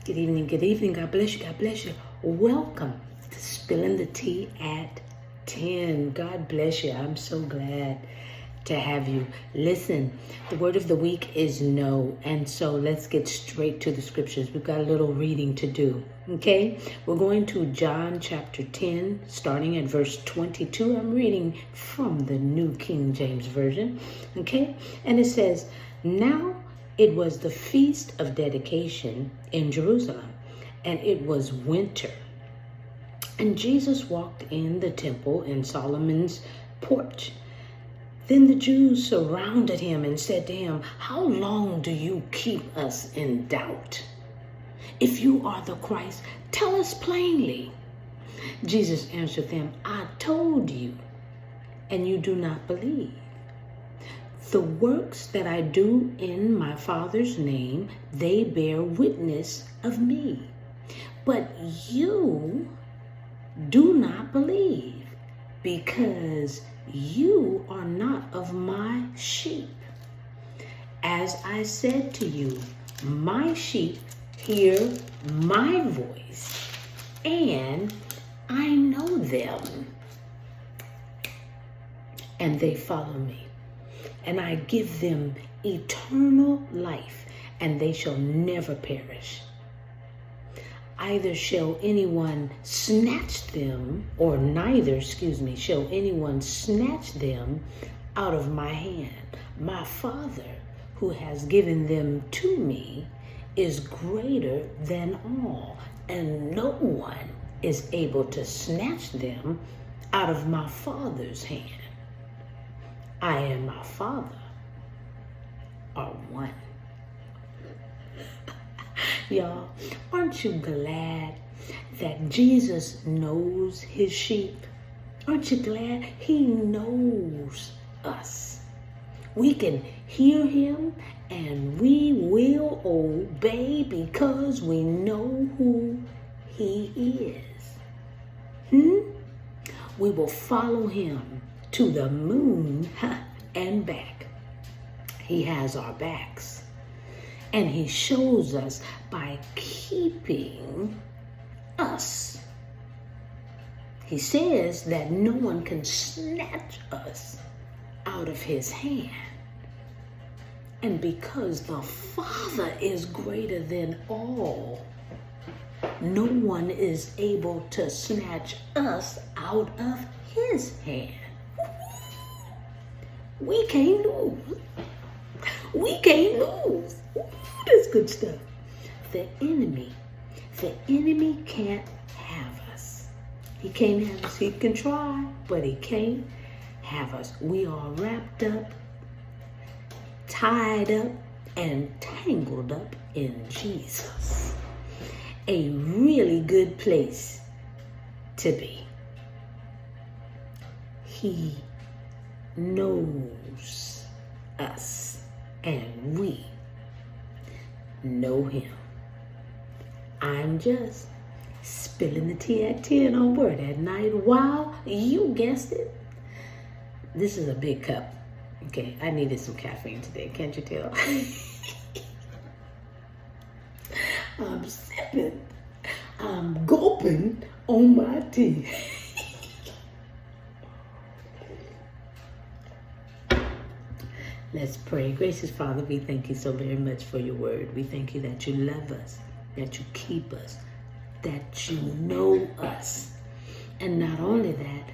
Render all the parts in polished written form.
Good evening, good evening. God bless you, God bless you. Welcome to Spilling the Tea at 10. God bless you. I'm so glad to have you. Listen, the word of the week is no. And so let's get straight to the scriptures. We've got a little reading to do. Okay? We're going to John chapter 10, starting at verse 22. I'm reading from the New King James Version. Okay? And it says, "Now it was the feast of dedication in Jerusalem, and it was winter. And Jesus walked in the temple in Solomon's porch. Then the Jews surrounded him and said to him, 'How long do you keep us in doubt? If you are the Christ, tell us plainly.' Jesus answered them, 'I told you, and you do not believe. The works that I do in my Father's name, they bear witness of me. But you do not believe, because you are not of my sheep. As I said to you, my sheep hear my voice, and I know them, and they follow me. And I give them eternal life, and they shall never perish. Either shall anyone snatch them, or neither, shall anyone snatch them out of my hand. My Father, who has given them to me, is greater than all, and no one is able to snatch them out of my Father's hand. I and my Father are one.'" Y'all, aren't you glad that Jesus knows his sheep? Aren't you glad he knows us? We can hear him and we will obey because we know who he is. We will follow him to the moon and back. He has our backs. And he shows us by keeping us. He says that no one can snatch us out of his hand. And because the Father is greater than all, no one is able to snatch us out of his hand. We can't lose. We can't lose. That's good stuff. The enemy can't have us. He can't have us. He can try, but he can't have us. We are wrapped up, tied up, and tangled up in Jesus. A really good place to be. He knows us, and we know him. I'm just spilling the tea at 10 on Word at Night. Wow, you guessed it. This is a big cup. Okay, I needed some caffeine today. Can't you tell? I'm sipping. I'm gulping on my tea. Let's pray. Gracious Father, we thank you so very much for your word. We thank you that you love us, that you keep us, that you know us. And not only that,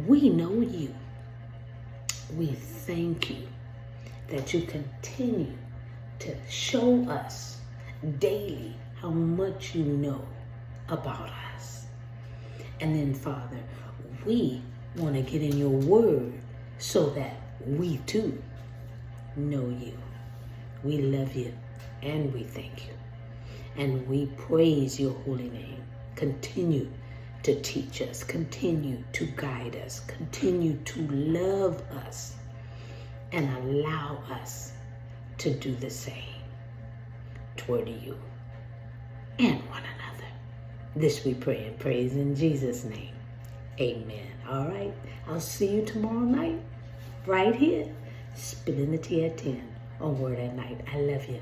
we know you. We thank you that you continue to show us daily how much you know about us. And then, Father, we want to get in your word so that we too know you. We love you and we thank you. And we praise your holy name. Continue to teach us. Continue to guide us. Continue to love us. And allow us to do the same toward you and one another. This we pray and praise in Jesus' name. Amen. All right. I'll see you tomorrow night right here. Spilling the tea at 10 on Word at Night. I love you.